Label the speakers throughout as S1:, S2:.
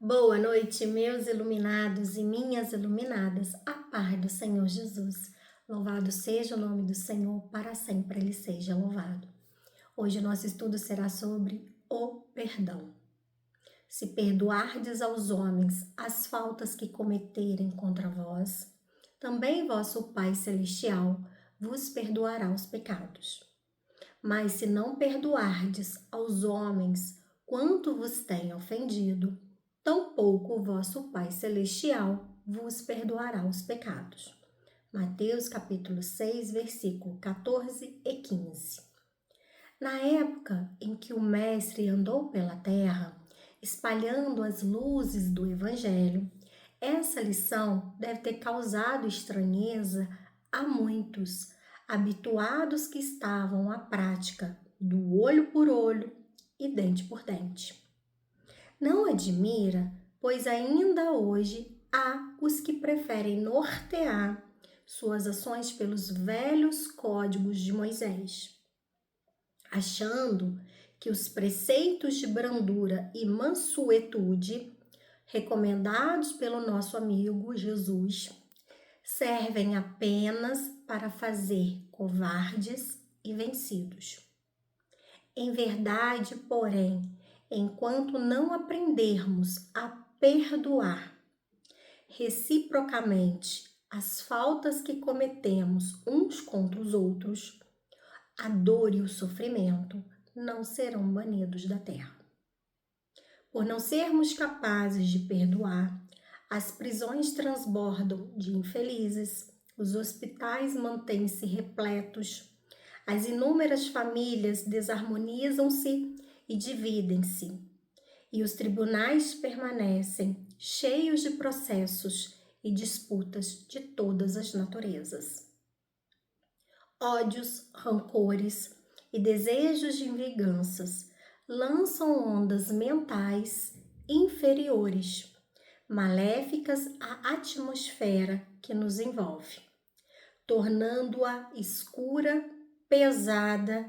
S1: Boa noite, meus iluminados e minhas iluminadas, a paz do Senhor Jesus. Louvado seja o nome do Senhor, para sempre ele seja louvado. Hoje o nosso estudo será sobre o perdão. Se perdoardes aos homens as faltas que cometerem contra vós, também vosso Pai Celestial vos perdoará os pecados. Mas se não perdoardes aos homens quanto vos têm ofendido, tampouco o vosso Pai Celestial vos perdoará os pecados. Mateus capítulo 6, versículo 14 e 15. Na época em que o Mestre andou pela terra, espalhando as luzes do Evangelho, essa lição deve ter causado estranheza a muitos, habituados que estavam à prática do olho por olho e dente por dente. Não admira, pois ainda hoje há os que preferem nortear suas ações pelos velhos códigos de Moisés, achando que os preceitos de brandura e mansuetude recomendados pelo nosso amigo Jesus servem apenas para fazer covardes e vencidos. Em verdade, porém, enquanto não aprendermos a perdoar reciprocamente as faltas que cometemos uns contra os outros, a dor e o sofrimento não serão banidos da terra. Por não sermos capazes de perdoar, as prisões transbordam de infelizes, os hospitais mantêm-se repletos, as inúmeras famílias desarmonizam-se e dividem-se, e os tribunais permanecem cheios de processos e disputas de todas as naturezas. Ódios, rancores e desejos de vinganças lançam ondas mentais inferiores, maléficas à atmosfera que nos envolve, tornando-a escura, pesada,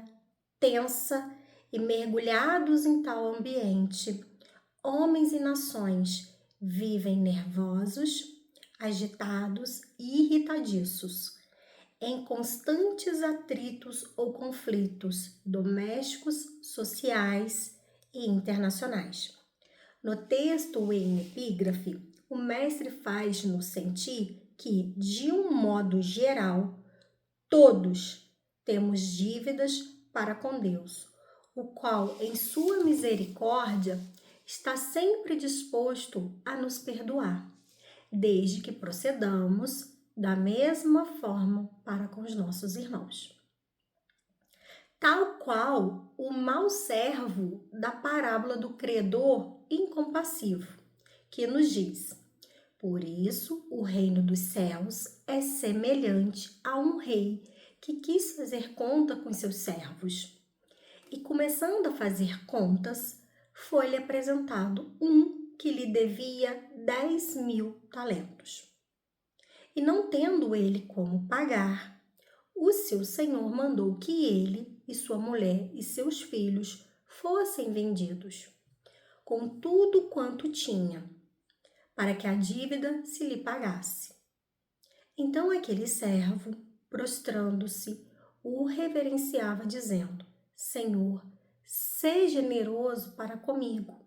S1: tensa e mergulhados em tal ambiente, homens e nações vivem nervosos, agitados e irritadiços, em constantes atritos ou conflitos domésticos, sociais e internacionais. No texto em epígrafe, o mestre faz-nos sentir que, de um modo geral, todos temos dívidas para com Deus, o qual, em sua misericórdia, está sempre disposto a nos perdoar, desde que procedamos da mesma forma para com os nossos irmãos. Tal qual o mau servo da parábola do credor incompassivo, que nos diz: por isso o reino dos céus é semelhante a um rei que quis fazer conta com seus servos. E começando a fazer contas, foi-lhe apresentado um que lhe devia 10.000 talentos. E não tendo ele como pagar, o seu senhor mandou que ele e sua mulher e seus filhos fossem vendidos, com tudo quanto tinha, para que a dívida se lhe pagasse. Então aquele servo, prostrando-se, o reverenciava, dizendo: Senhor, seja generoso para comigo,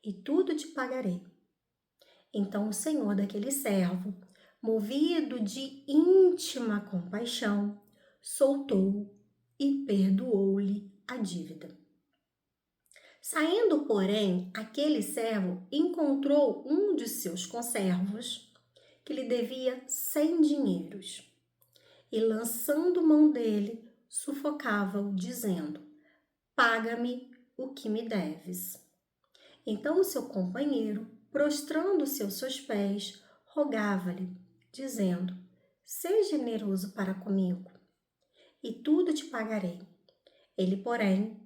S1: e tudo te pagarei. Então o senhor daquele servo, movido de íntima compaixão, soltou e perdoou-lhe a dívida. Saindo, porém, aquele servo encontrou um de seus conservos que lhe devia 100 dinheiros e, lançando mão dele, sufocava-o, dizendo: paga-me o que me deves. Então o seu companheiro, prostrando-se aos seus pés, rogava-lhe, dizendo: seja generoso para comigo, e tudo te pagarei. Ele, porém,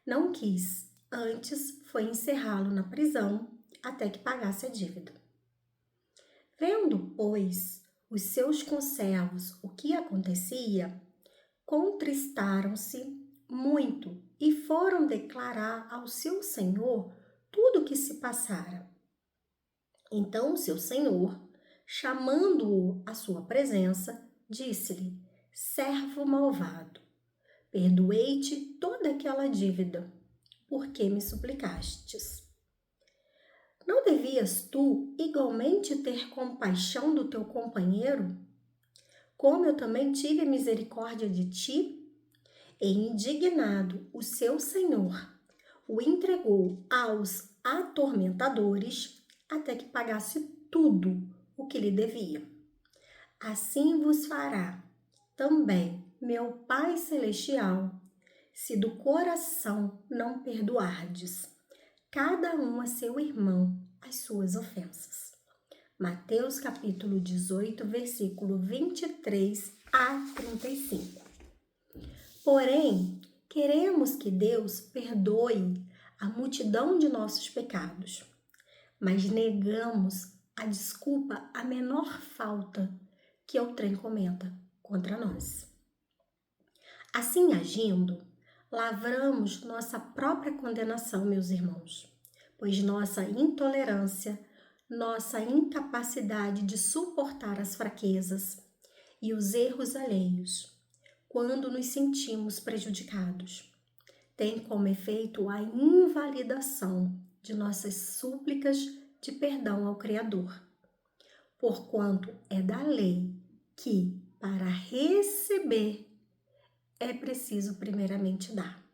S1: não quis, antes foi encerrá-lo na prisão até que pagasse a dívida. Vendo, pois, os seus conservos o que acontecia, contristaram-se muito e foram declarar ao seu senhor tudo o que se passara. Então o seu senhor, chamando-o à sua presença, disse-lhe: servo malvado, perdoei-te toda aquela dívida, porque me suplicastes. Não devias tu igualmente ter compaixão do teu companheiro, como eu também tive misericórdia de ti? E indignado, o seu senhor o entregou aos atormentadores até que pagasse tudo o que lhe devia. Assim vos fará também meu Pai Celestial, se do coração não perdoardes cada um a seu irmão as suas ofensas. Mateus capítulo 18, versículo 23 a 35. Porém, queremos que Deus perdoe a multidão de nossos pecados, mas negamos a desculpa à menor falta que outrem cometa contra nós. Assim agindo, lavramos nossa própria condenação, meus irmãos, pois nossa intolerância, nossa incapacidade de suportar as fraquezas e os erros alheios, quando nos sentimos prejudicados, tem como efeito a invalidação de nossas súplicas de perdão ao Criador, porquanto é da lei que, para receber, é preciso primeiramente dar.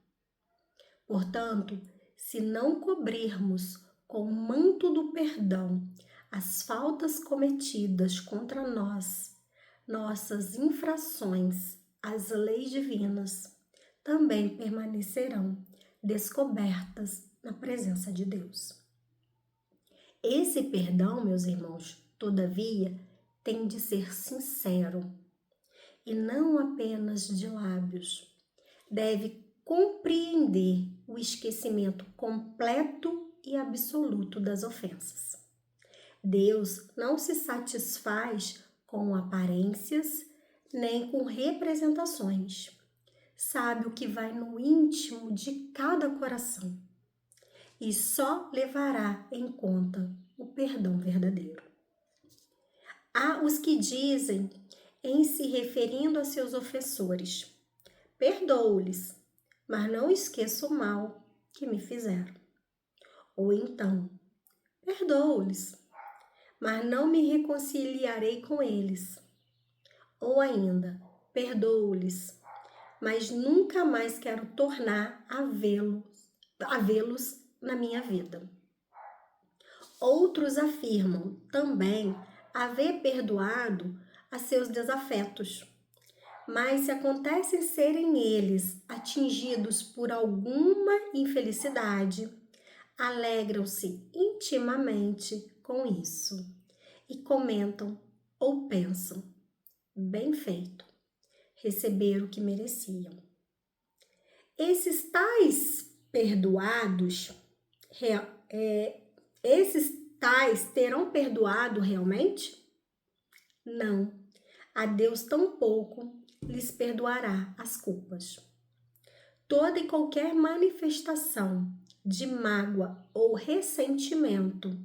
S1: Portanto, se não cobrirmos com o manto do perdão as faltas cometidas contra nós, nossas infrações às leis divinas também permanecerão descobertas na presença de Deus. Esse perdão, meus irmãos, todavia, tem de ser sincero e não apenas de lábios. Deve compreender o esquecimento completo e absoluto das ofensas. Deus não se satisfaz com aparências nem com representações. Sabe o que vai no íntimo de cada coração e só levará em conta o perdão verdadeiro. Há os que dizem, em se referindo a seus ofensores: perdoo-lhes, mas não esqueço o mal que me fizeram. Ou então, perdoo-lhes, mas não me reconciliarei com eles. Ou ainda, perdoo-lhes, mas nunca mais quero tornar a vê-los na minha vida. Outros afirmam também haver perdoado a seus desafetos, mas se acontecem serem eles atingidos por alguma infelicidade, alegram-se intimamente com isso e comentam ou pensam: bem feito, receber o que mereciam. Esses tais perdoados, esses tais terão perdoado realmente? Não, a Deus tampouco lhes perdoará as culpas. Toda e qualquer manifestação de mágoa ou ressentimento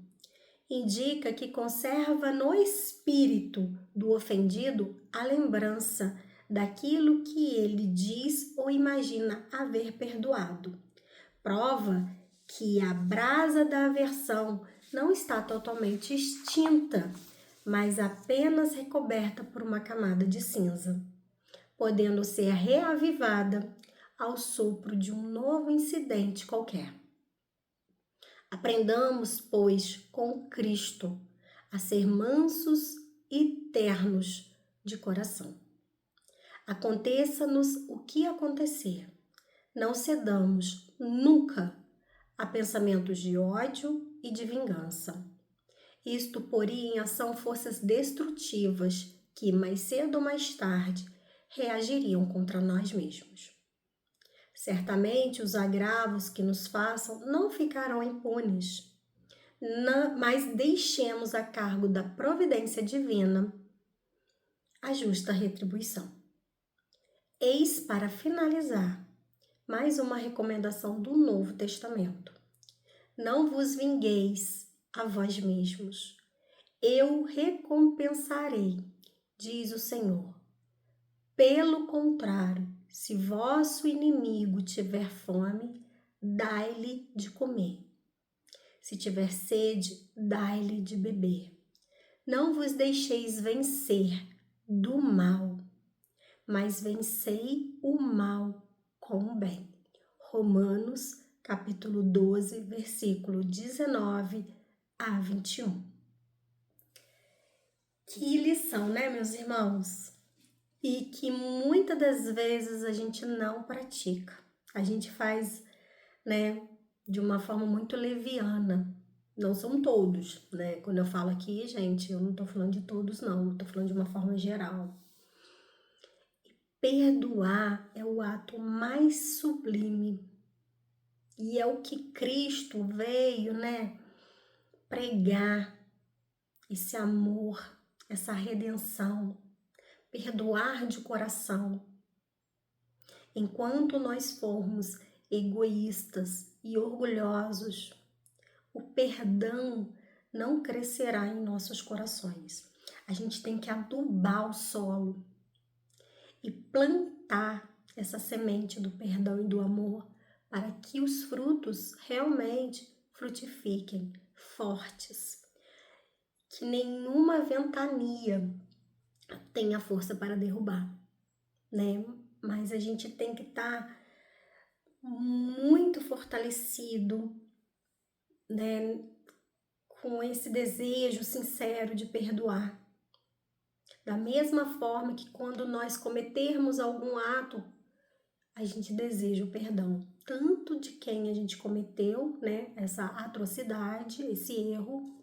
S1: indica que conserva no espírito do ofendido a lembrança daquilo que ele diz ou imagina haver perdoado. Prova que a brasa da aversão não está totalmente extinta, mas apenas recoberta por uma camada de cinza, podendo ser reavivada ao sopro de um novo incidente qualquer. Aprendamos, pois, com Cristo a ser mansos e ternos de coração. Aconteça-nos o que acontecer, não cedamos nunca a pensamentos de ódio e de vingança. Isto poria em ação forças destrutivas que, mais cedo ou mais tarde, reagiriam contra nós mesmos. Certamente os agravos que nos façam não ficarão impunes, mas deixemos a cargo da providência divina a justa retribuição. Eis, para finalizar, mais uma recomendação do Novo Testamento. Não vos vingueis a vós mesmos, eu recompensarei, diz o Senhor. Pelo contrário, se vosso inimigo tiver fome, dai-lhe de comer. Se tiver sede, dai-lhe de beber. Não vos deixeis vencer do mal, mas vencei o mal com o bem. Romanos, capítulo 12, versículo 19 a 21. Que lição, né, meus irmãos? E que muitas das vezes a gente não pratica. A gente faz, né, de uma forma muito leviana. Não são todos, né? Quando eu falo aqui, gente, eu não tô falando de todos, não. Eu tô falando de uma forma geral. Perdoar é o ato mais sublime. E é o que Cristo veio, né, pregar esse amor, essa redenção, perdoar de coração. Enquanto nós formos egoístas e orgulhosos, o perdão não crescerá em nossos corações. A gente tem que adubar o solo e plantar essa semente do perdão e do amor para que os frutos realmente frutifiquem fortes. Que nenhuma ventania tenha força para derrubar, né? Mas a gente tem que estar muito fortalecido, né? Com esse desejo sincero de perdoar. Da mesma forma que quando nós cometermos algum ato, a gente deseja o perdão, tanto de quem a gente cometeu, né? Essa atrocidade, esse erro,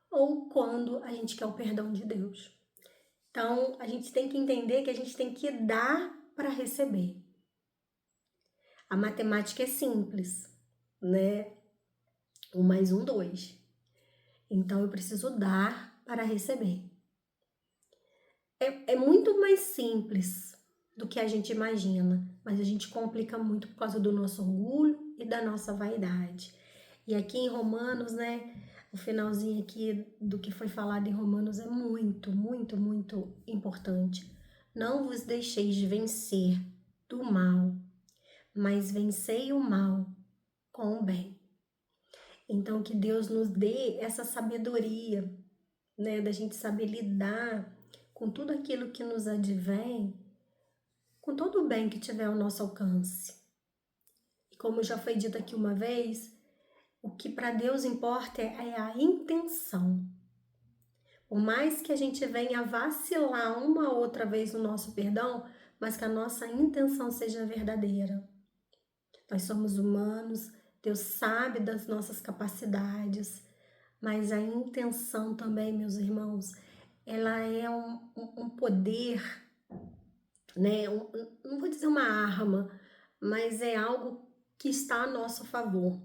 S1: ou quando a gente quer o perdão de Deus. Então, a gente tem que entender que a gente tem que dar para receber. A matemática é simples, né? 1 mais 1, 2. Então, eu preciso dar para receber. É muito mais simples do que a gente imagina, mas a gente complica muito por causa do nosso orgulho e da nossa vaidade. E aqui em Romanos, né? O finalzinho aqui do que foi falado em Romanos é muito, muito, muito importante. Não vos deixeis vencer do mal, mas vencei o mal com o bem. Então, que Deus nos dê essa sabedoria, né, da gente saber lidar com tudo aquilo que nos advém, com todo o bem que tiver ao nosso alcance. E como já foi dito aqui uma vez, o que para Deus importa é a intenção. Por mais que a gente venha vacilar uma outra vez no nosso perdão, mas que a nossa intenção seja verdadeira. Nós somos humanos, Deus sabe das nossas capacidades, mas a intenção também, meus irmãos, ela é um poder, né? Não vou dizer uma arma, mas é algo que está a nosso favor,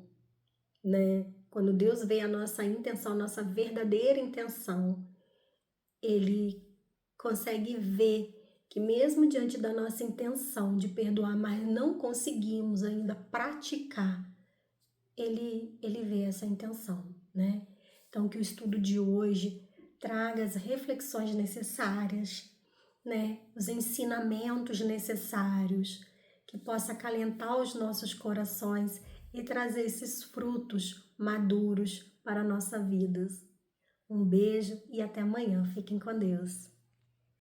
S1: né? Quando Deus vê a nossa intenção, a nossa verdadeira intenção, Ele consegue ver que mesmo diante da nossa intenção de perdoar, mas não conseguimos ainda praticar, Ele vê essa intenção, né? Então, que o estudo de hoje traga as reflexões necessárias, né? Os ensinamentos necessários, que possa acalentar os nossos corações e trazer esses frutos maduros para a nossa vida. Um beijo e até amanhã. Fiquem com Deus.